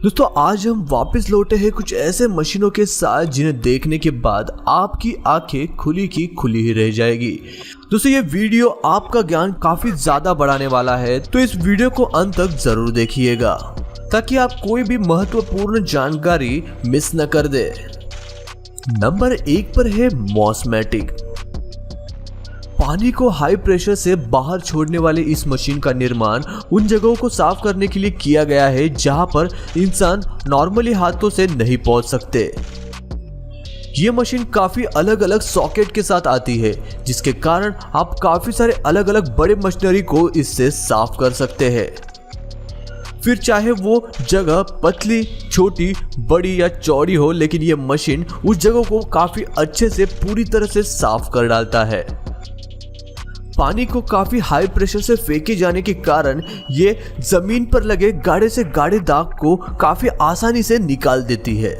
दोस्तों आज हम वापस लौटे हैं कुछ ऐसे मशीनों के साथ जिन्हें देखने के बाद आपकी आंखें खुली की खुली ही रह जाएगी। दोस्तों ये वीडियो आपका ज्ञान काफी ज्यादा बढ़ाने वाला है, तो इस वीडियो को अंत तक जरूर देखिएगा ताकि आप कोई भी महत्वपूर्ण जानकारी मिस न कर दे। नंबर 1 पर है मॉस्मेटिक। पानी को हाई प्रेशर से बाहर छोड़ने वाले इस मशीन का निर्माण उन जगहों को साफ करने के लिए किया गया है जहां पर इंसान नॉर्मली हाथों से नहीं पहुंच सकते। ये मशीन काफी अलग अलग सॉकेट के साथ आती है, जिसके कारण आप काफी सारे अलग अलग बड़े मशीनरी को इससे साफ कर सकते हैं। फिर चाहे वो जगह पतली, छोटी, बड़ी या चौड़ी हो, लेकिन ये मशीन उस जगह को काफी अच्छे से पूरी तरह से साफ कर डालता है। पानी को काफी हाई प्रेशर से फेंके जाने के कारण ये जमीन पर लगे गाढ़े से गाढ़े दाग को काफी आसानी से निकाल देती है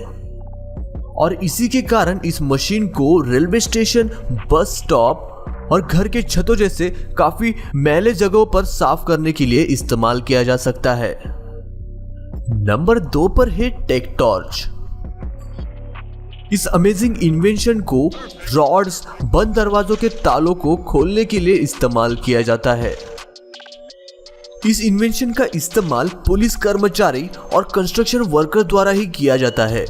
और इसी के कारण इस मशीन को रेलवे स्टेशन, बस स्टॉप और घर के छतों जैसे काफी मैले जगहों पर साफ करने के लिए इस्तेमाल किया जा सकता है। नंबर 2 पर है टेक टॉर्च। इस अमेजिंग इन्वेंशन को रॉड्स, बंद दरवाजों के तालों को खोलने के लिए इस्तेमाल किया जाता है। इस इन्वेंशन का इस्तेमाल पुलिस कर्मचारी और कंस्ट्रक्शन वर्कर द्वारा ही किया जाता है।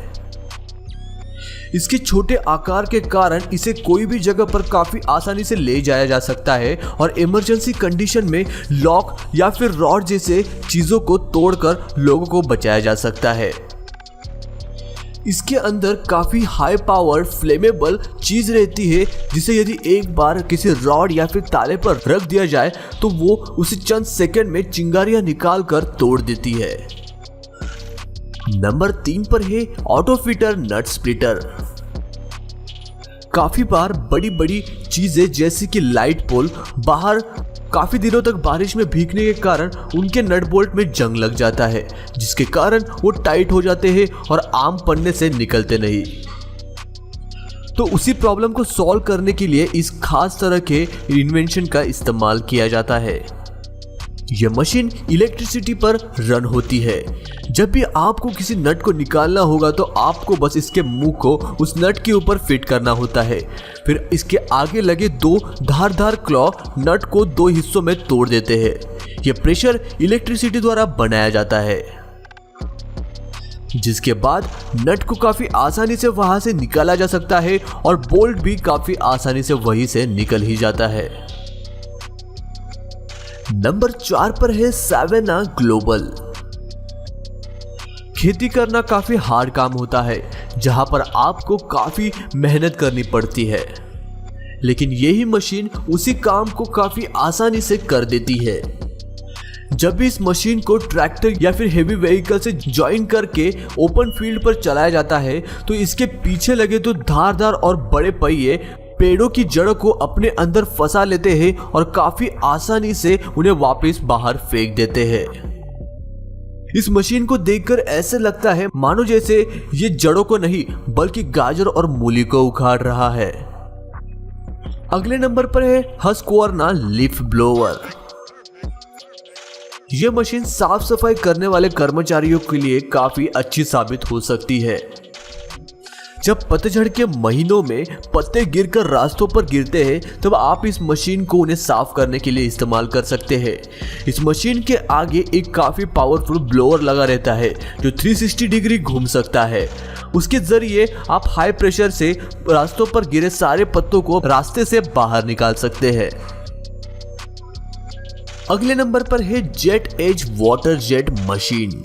इसके छोटे आकार के कारण इसे कोई भी जगह पर काफी आसानी से ले जाया जा सकता है और इमरजेंसी कंडीशन में लॉक या फिर रॉड जैसे चीजों को तोड़कर लोगों को बचाया जा सकता है। इसके अंदर काफी हाई पावर फ्लेमेबल चीज रहती है, जिसे यदि एक बार किसी रॉड या फिर ताले पर रख दिया जाए तो वो उसे चंद सेकंड में चिंगारियां निकाल कर तोड़ देती है। नंबर 3 पर है ऑटो फिटर नट स्प्लिटर। काफी बार बड़ी बड़ी चीजें जैसे कि लाइट पोल बाहर काफी दिनों तक बारिश में भीगने के कारण उनके नट बोल्ट में जंग लग जाता है, जिसके कारण वो टाइट हो जाते हैं और आम पन्ने से निकलते नहीं। तो उसी प्रॉब्लम को सॉल्व करने के लिए इस खास तरह के इन्वेंशन का इस्तेमाल किया जाता है। यह मशीन इलेक्ट्रिसिटी पर रन होती है। जब भी आपको किसी नट को निकालना होगा तो आपको बस इसके मुंह को उस नट के ऊपर फिट करना होता है। फिर इसके आगे लगे 2 धारदार क्लॉ नट को 2 हिस्सों में तोड़ देते हैं। यह प्रेशर इलेक्ट्रिसिटी द्वारा बनाया जाता है, जिसके बाद नट को काफी आसानी से वहां से निकाला जा सकता है और बोल्ट भी काफी आसानी से वहीं से निकल ही जाता है। नंबर 4 पर है सवेना ग्लोबल। खेती करना काफी हार्ड काम होता है, जहां पर आपको काफी मेहनत करनी पड़ती है, लेकिन यही मशीन उसी काम को काफी आसानी से कर देती है। जब भी इस मशीन को ट्रैक्टर या फिर हेवी व्हीकल से ज्वाइन करके ओपन फील्ड पर चलाया जाता है तो इसके पीछे लगे तो धारदार और बड़े पहिए पेड़ों की जड़ों को अपने अंदर फंसा लेते हैं और काफी आसानी से उन्हें वापस बाहर फेंक देते हैं। इस मशीन को देखकर ऐसे लगता है मानो जैसे ये जड़ों को नहीं बल्कि गाजर और मूली को उखाड़ रहा है। अगले नंबर पर है हस्क्वार्ना लीफ ब्लोअर। यह मशीन साफ सफाई करने वाले कर्मचारियों के लिए काफी अच्छी साबित हो सकती है। जब पतझड़ के महीनों में पत्ते गिरकर रास्तों पर गिरते हैं तब आप इस मशीन को उन्हें साफ करने के लिए इस्तेमाल कर सकते हैं। इस मशीन के आगे एक काफी पावरफुल ब्लोअर लगा रहता है जो 360 डिग्री घूम सकता है। उसके जरिए आप हाई प्रेशर से रास्तों पर गिरे सारे पत्तों को रास्ते से बाहर निकाल सकते हैं। अगले नंबर पर है jet as water jet machine.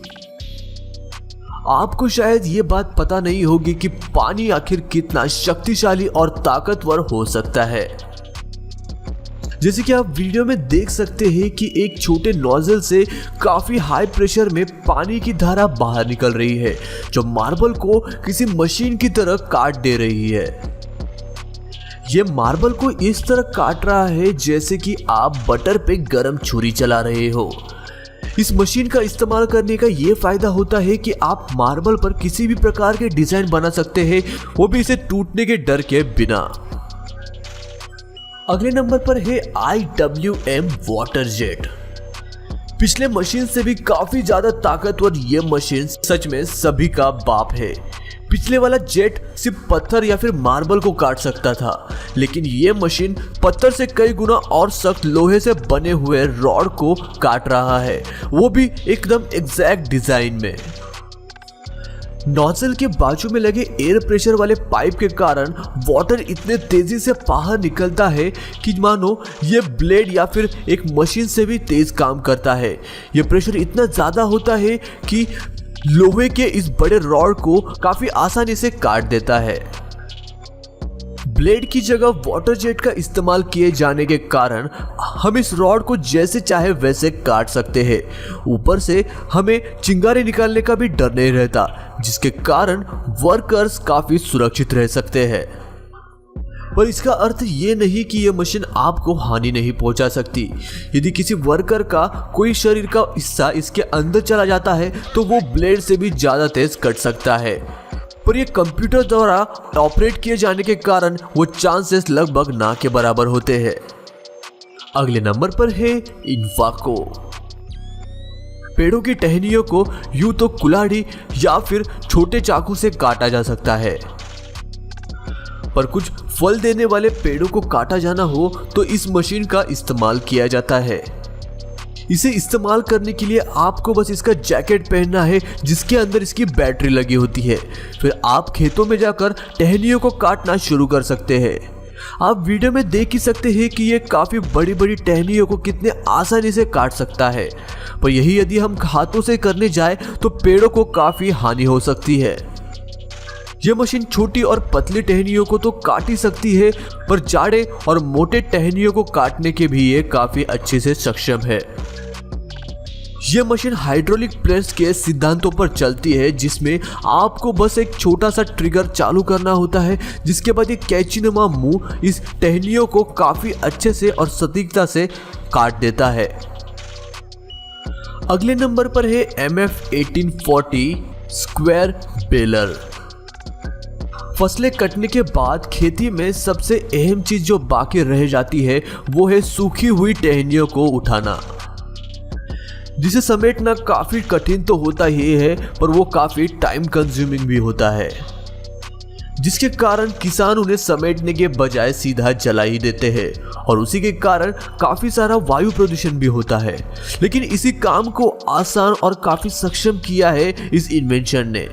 आपको शायद ये बात पता नहीं होगी कि पानी आखिर कितना शक्तिशाली और ताकतवर हो सकता है। जैसे कि आप वीडियो में देख सकते हैं कि एक छोटे नोजल से काफी हाई प्रेशर में पानी की धारा बाहर निकल रही है, जो मार्बल को किसी मशीन की तरह काट दे रही है। यह मार्बल को इस तरह काट रहा है जैसे कि आप बटर पे गरम छुरी चला रहे हो। इस मशीन का इस्तेमाल करने का ये फायदा होता है कि आप मार्बल पर किसी भी प्रकार के डिजाइन बना सकते हैं, वो भी इसे टूटने के डर के बिना। अगले नंबर पर है IWM वाटर जेट। पिछले मशीन से भी काफी ज्यादा ताकतवर ये मशीन सच में सभी का बाप है। पिछले वाला जेट सिर्फ पत्थर या फिर मार्बल को काट सकता था, लेकिन ये मशीन पत्थर से कई गुना और सख्त लोहे से बने हुए रॉड को काट रहा है, वो भी एकदम एग्जैक्ट डिजाइन में। नोजल के बाजू में लगे एयर प्रेशर वाले पाइप के कारण वाटर इतने तेजी से बाहर निकलता है कि मानो ये ब्लेड या फिर एक मशीन से भी तेज काम करता है। ये प्रेशर इतना ज़्यादा होता है कि लोहे के इस बड़े रॉड को काफ़ी आसानी से काट देता है। ब्लेड की जगह वाटर जेट का इस्तेमाल किए जाने के कारण हम इस रॉड को जैसे चाहे वैसे काट सकते हैं। ऊपर से हमें चिंगारी निकालने का भी डर नहीं रहता, जिसके कारण वर्कर्स काफी सुरक्षित रह सकते हैं। पर इसका अर्थ ये नहीं कि यह मशीन आपको हानि नहीं पहुंचा सकती। यदि किसी वर्कर का कोई शरीर का हिस्सा इसके अंदर चला जाता है तो वो ब्लेड से भी ज्यादा तेज कट सकता है, पर यह कंप्यूटर द्वारा ऑपरेट किए जाने के कारण वो चांसेस लगभग ना के बराबर होते हैं। अगले नंबर पर है इन्फाको। पेड़ों की टहनियों को यूं तो कुल्हाड़ी या फिर छोटे चाकू से काटा जा सकता है, पर कुछ फल देने वाले पेड़ों को काटा जाना हो तो इस मशीन का इस्तेमाल किया जाता है। इसे इस्तेमाल करने के लिए आपको बस इसका जैकेट पहनना है जिसके अंदर इसकी बैटरी लगी होती है। फिर आप खेतों में जाकर टहनियों को काटना शुरू कर सकते हैं। आप वीडियो में देख ही सकते हैं कि ये काफ़ी बड़ी बड़ी टहनियों को कितने आसानी से काट सकता है, पर यही यदि हम हाथों से करने जाए तो पेड़ों को काफ़ी हानि हो सकती है। यह मशीन छोटी और पतली टहनियों को तो काट ही सकती है, पर जाड़े और मोटे टहनियों को काटने के भी ये काफ़ी अच्छे से सक्षम है। यह मशीन हाइड्रोलिक प्रेस के सिद्धांतों पर चलती है, जिसमें आपको बस एक छोटा सा ट्रिगर चालू करना होता है, जिसके बाद एक कैंचीनुमा मुंह इस टहनियों को काफ़ी अच्छे से और सटीकता से काट देता है। अगले नंबर पर है MF 1840 स्क्वायर बेलर। फसलें कटने के बाद खेती में सबसे अहम चीज जो बाकी रह जाती है वो है सूखी हुई टहनियों को उठाना, जिसे समेटना काफी कठिन तो होता ही है, पर वो काफी टाइम कंज्यूमिंग भी होता है, जिसके कारण किसान उन्हें समेटने के बजाय सीधा जला ही देते हैं और उसी के कारण काफी सारा वायु प्रदूषण भी होता है। लेकिन इसी काम को आसान और काफी सक्षम किया है इस इन्वेंशन ने।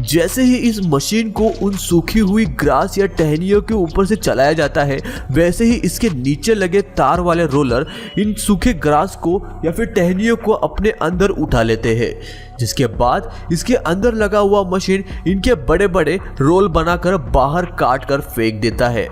जैसे ही इस मशीन को उन सूखी हुई ग्रास या टहनियों के ऊपर से चलाया जाता है, वैसे ही इसके नीचे लगे तार वाले रोलर इन सूखे ग्रास को या फिर टहनियों को अपने अंदर उठा लेते हैं, जिसके बाद इसके अंदर लगा हुआ मशीन इनके बड़े बड़े रोल बनाकर बाहर काट कर फेंक देता है,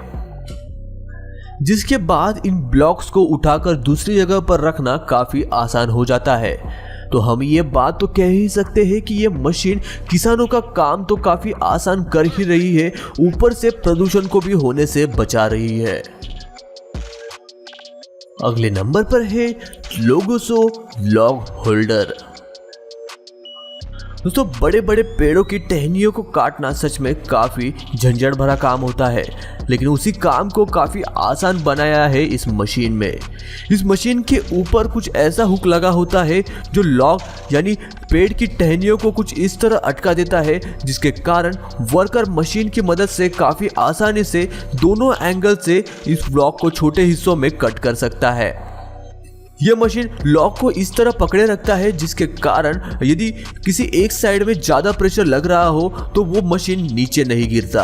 जिसके बाद इन ब्लॉक्स को उठाकर दूसरी जगह पर रखना काफ़ी आसान हो जाता है। तो हम ये बात तो कह ही सकते हैं कि ये मशीन किसानों का काम तो काफ़ी आसान कर ही रही है, ऊपर से प्रदूषण को भी होने से बचा रही है। अगले नंबर पर है लोगोसो लॉग होल्डर। दोस्तों, बड़े बड़े पेड़ों की टहनियों को काटना सच में काफ़ी झंझट भरा काम होता है, लेकिन उसी काम को काफ़ी आसान बनाया है इस मशीन में। इस मशीन के ऊपर कुछ ऐसा हुक लगा होता है जो लॉग यानी पेड़ की टहनियों को कुछ इस तरह अटका देता है, जिसके कारण वर्कर मशीन की मदद से काफ़ी आसानी से दोनों एंगल से इस ब्लॉक को छोटे हिस्सों में कट कर सकता है। यह मशीन लॉक को इस तरह पकड़े रखता है, जिसके कारण यदि किसी एक साइड में ज़्यादा प्रेशर लग रहा हो तो वो मशीन नीचे नहीं गिरता।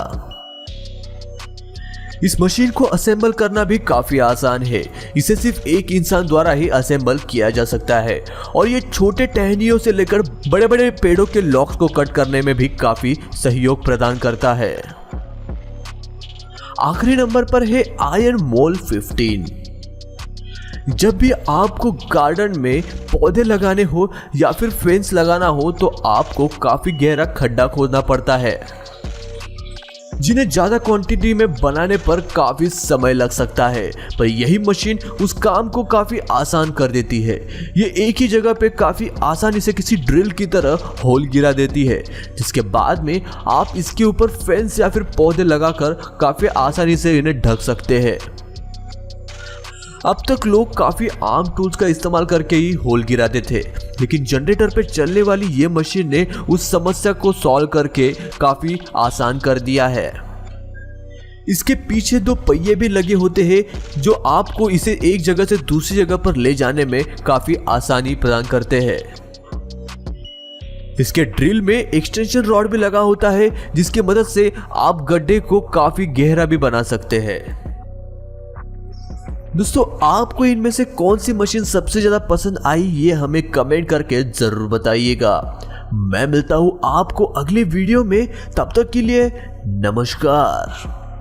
इस मशीन को असेंबल करना भी काफ़ी आसान है। इसे सिर्फ एक इंसान द्वारा ही असेंबल किया जा सकता है और ये छोटे टहनियों से लेकर बड़े बड़े पेड़ों के लॉक्स को कट करने में भी काफ़ी सहयोग प्रदान करता है। आखिरी नंबर पर है आयरन मोल 15। जब भी आपको गार्डन में पौधे लगाने हो या फिर फेंस लगाना हो तो आपको काफ़ी गहरा खड्डा खोदना पड़ता है, जिन्हें ज़्यादा क्वांटिटी में बनाने पर काफ़ी समय लग सकता है, पर यही मशीन उस काम को काफ़ी आसान कर देती है। ये एक ही जगह पे काफ़ी आसानी से किसी ड्रिल की तरह होल गिरा देती है, जिसके बाद में आप इसके ऊपर फेंस या फिर पौधे लगाकर काफ़ी आसानी से इन्हें ढक सकते हैं। अब तक लोग काफी आम टूल्स का इस्तेमाल करके ही होल गिराते थे, लेकिन जनरेटर पे चलने वाली ये मशीन ने उस समस्या को सॉल्व करके काफी आसान कर दिया है। इसके पीछे 2 पहिए भी लगे होते हैं जो आपको इसे एक जगह से दूसरी जगह पर ले जाने में काफी आसानी प्रदान करते हैं। इसके ड्रिल में एक्सटेंशन रॉड भी लगा होता है जिसकी मदद से आप गड्ढे को काफी गहरा भी बना सकते हैं। दोस्तों, आपको इनमें से कौन सी मशीन सबसे ज्यादा पसंद आई ये हमें कमेंट करके जरूर बताइएगा। मैं मिलता हूं आपको अगले वीडियो में, तब तक के लिए नमस्कार।